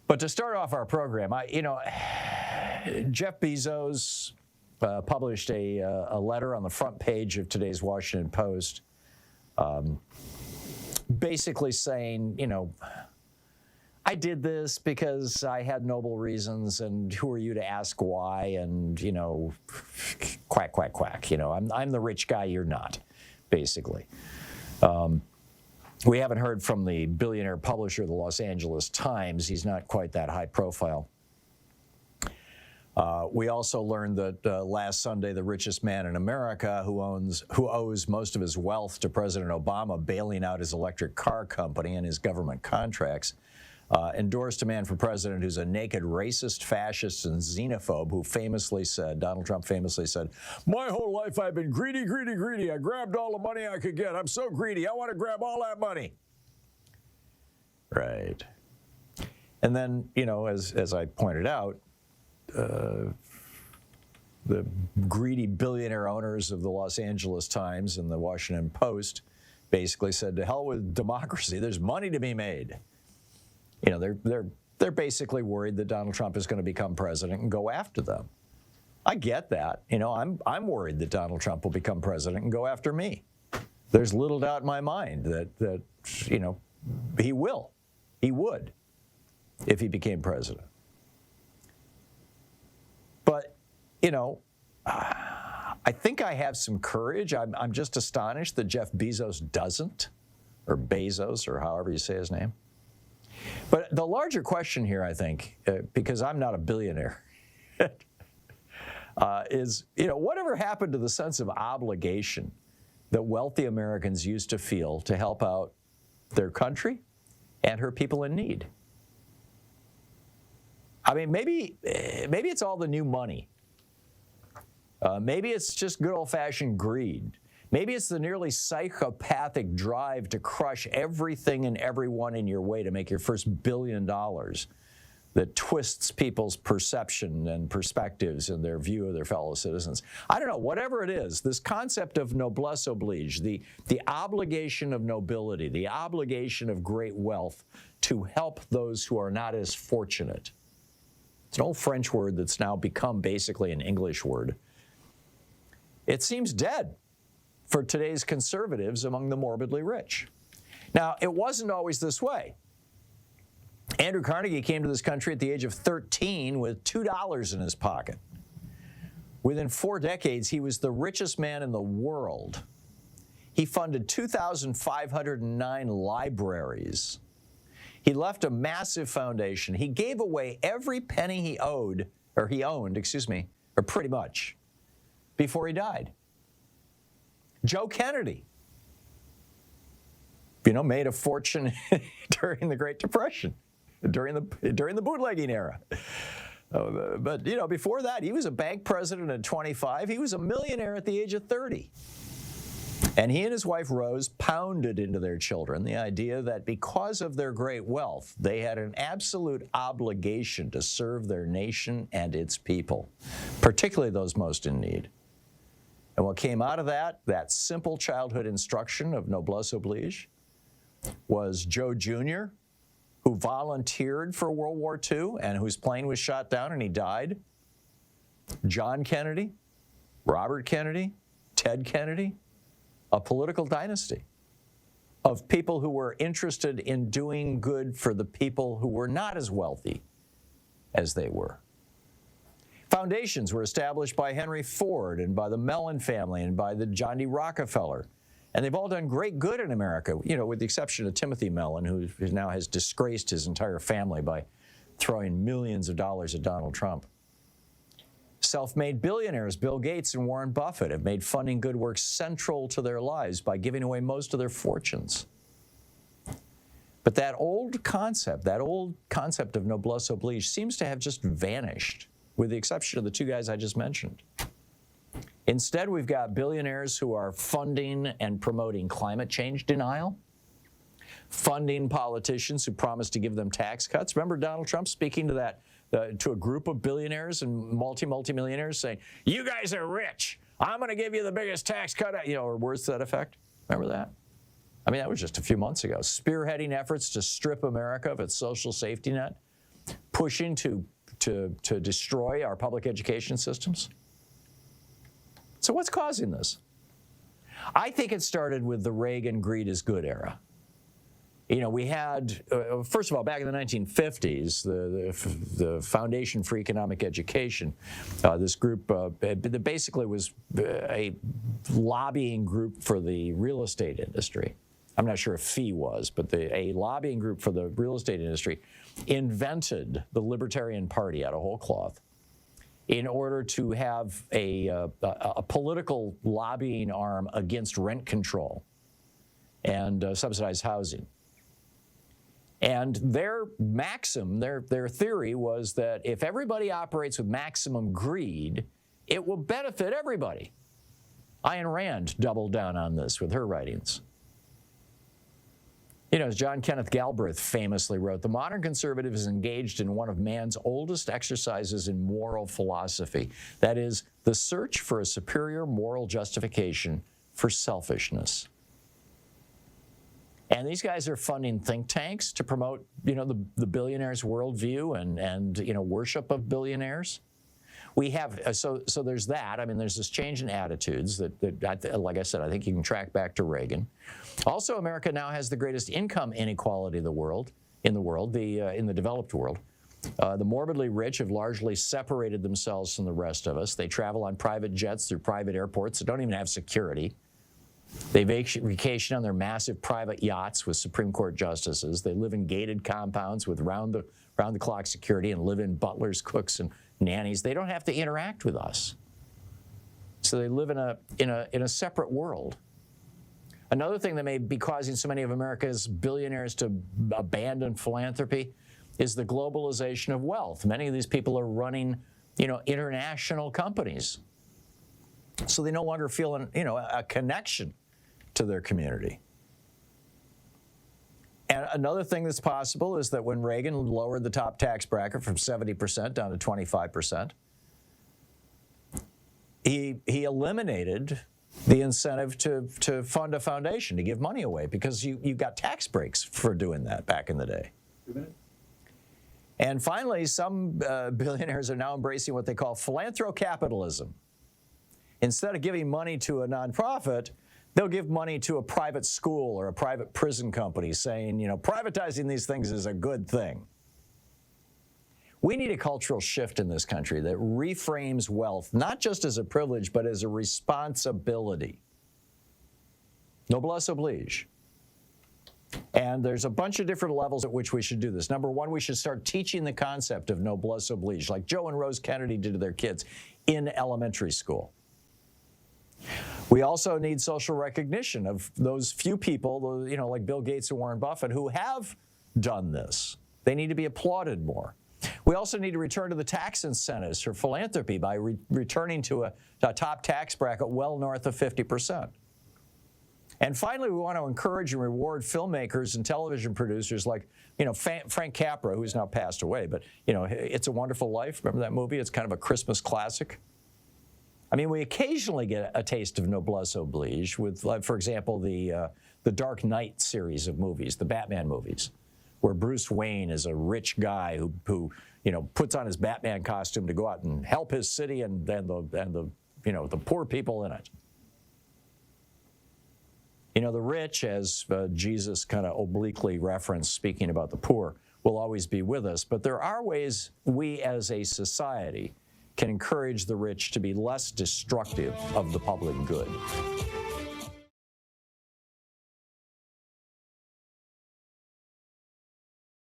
But to start off our program, Jeff Bezos published a letter on the front page of today's Washington Post, basically saying, I did this because I had noble reasons, and who are you to ask why? And, quack, quack, quack. I'm the rich guy, you're not, basically. We haven't heard from the billionaire publisher of the Los Angeles Times. He's not quite that high profile. We also learned that last Sunday, the richest man in America, who owes most of his wealth to President Obama bailing out his electric car company and his government contracts, endorsed a man for president who's a naked racist, fascist, and xenophobe who Donald Trump famously said, "My whole life I've been greedy, greedy, greedy. I grabbed all the money I could get. I'm so greedy. I want to grab all that money." Right. And then, as I pointed out, the greedy billionaire owners of the Los Angeles Times and the Washington Post basically said, to hell with democracy. There's money to be made. They're basically worried that Donald Trump is going to become president and go after them. I get that. I'm worried that Donald Trump will become president and go after me. There's little doubt in my mind that he will. He would if he became president. But, I think I have some courage. I'm just astonished that Jeff Bezos doesn't, or Bezos, or however you say his name. But the larger question here, I think, because I'm not a billionaire, is, whatever happened to the sense of obligation that wealthy Americans used to feel to help out their country and her people in need? I mean, maybe it's all the new money. Maybe it's just good old-fashioned greed. Maybe it's the nearly psychopathic drive to crush everything and everyone in your way to make your first $1 billion that twists people's perception and perspectives and their view of their fellow citizens. I don't know, whatever it is, this concept of noblesse oblige, the obligation of nobility, the obligation of great wealth to help those who are not as fortunate. It's an old French word that's now become basically an English word. It seems dead for today's conservatives among the morbidly rich. Now, it wasn't always this way. Andrew Carnegie came to this country at the age of 13 with $2 in his pocket. Within 4 decades, he was the richest man in the world. He funded 2,509 libraries. He left a massive foundation. He gave away every penny he owned, or pretty much, before he died. Joe Kennedy, made a fortune during the Great Depression, during the bootlegging era. But, before that, he was a bank president at 25. He was a millionaire at the age of 30. And he and his wife, Rose, pounded into their children the idea that because of their great wealth, they had an absolute obligation to serve their nation and its people, particularly those most in need. And what came out of that simple childhood instruction of noblesse oblige, was Joe Jr., who volunteered for World War II and whose plane was shot down and he died, John Kennedy, Robert Kennedy, Ted Kennedy, a political dynasty of people who were interested in doing good for the people who were not as wealthy as they were. Foundations were established by Henry Ford and by the Mellon family and by the John D. Rockefeller. And they've all done great good in America, with the exception of Timothy Mellon, who now has disgraced his entire family by throwing millions of dollars at Donald Trump. Self-made billionaires, Bill Gates and Warren Buffett, have made funding good work central to their lives by giving away most of their fortunes. But that old concept of noblesse oblige seems to have just vanished, with the exception of the two guys I just mentioned. Instead, we've got billionaires who are funding and promoting climate change denial, funding politicians who promise to give them tax cuts. Remember Donald Trump speaking to to a group of billionaires and multimillionaires saying, "You guys are rich. I'm going to give you the biggest tax cut," or words to that effect. Remember that? I mean, that was just a few months ago. Spearheading efforts to strip America of its social safety net, pushing to destroy our public education systems. So what's causing this? I think it started with the Reagan greed is good era. You know, we had, first of all, back in the 1950s, the Foundation for Economic Education, this group that basically was a lobbying group for the real estate industry. I'm not sure if FEE was, but a lobbying group for the real estate industry invented the Libertarian Party out of whole cloth in order to have a political lobbying arm against rent control and subsidized housing. And their maxim, their theory was that if everybody operates with maximum greed, it will benefit everybody. Ayn Rand doubled down on this with her writings. You know, as John Kenneth Galbraith famously wrote, the modern conservative is engaged in one of man's oldest exercises in moral philosophy. That is, the search for a superior moral justification for selfishness. And these guys are funding think tanks to promote, you know, the billionaires' worldview and you know, worship of billionaires. We have, so there's that. I mean, there's this change in attitudes that, like I said, I think you can track back to Reagan. Also, America now has the greatest income inequality in the world, in the developed world. The morbidly rich have largely separated themselves from the rest of us. They travel on private jets through private airports that don't even have security. They vacation on their massive private yachts with Supreme Court justices. They live in gated compounds with round-the-clock security and live in butlers, cooks, and nannies. They don't have to interact with us. So they live in a separate world. Another thing that may be causing so many of America's billionaires to abandon philanthropy is the globalization of wealth. Many of these people are running, you know, international companies. So they no longer feel you know, a connection to their community. And another thing that's possible is that when Reagan lowered the top tax bracket from 70% down to 25%, he eliminated the incentive to fund a foundation, to give money away, because you got tax breaks for doing that back in the day. 2 minutes. And finally, some billionaires are now embracing what they call philanthrocapitalism. Instead of giving money to a nonprofit, they'll give money to a private school or a private prison company, saying, you know, privatizing these things is a good thing. We need a cultural shift in this country that reframes wealth, not just as a privilege, but as a responsibility. Noblesse oblige. And there's a bunch of different levels at which we should do this. Number one, we should start teaching the concept of noblesse oblige, like Joe and Rose Kennedy did to their kids in elementary school. We also need social recognition of those few people, you know, like Bill Gates and Warren Buffett, who have done this. They need to be applauded more. We also need to return to the tax incentives for philanthropy by returning to a top tax bracket well north of 50%. And finally, we want to encourage and reward filmmakers and television producers like, you know, Frank Capra, who's now passed away, but, you know, It's a Wonderful Life. Remember that movie? It's kind of a Christmas classic. I mean, we occasionally get a taste of noblesse oblige with, for example, the Dark Knight series of movies, the Batman movies, where Bruce Wayne is a rich guy who you know, puts on his Batman costume to go out and help his city and the you know, the poor people in it. You know, the rich, as Jesus kind of obliquely referenced, speaking about the poor, will always be with us. But there are ways we as a society can encourage the rich to be less destructive of the public good.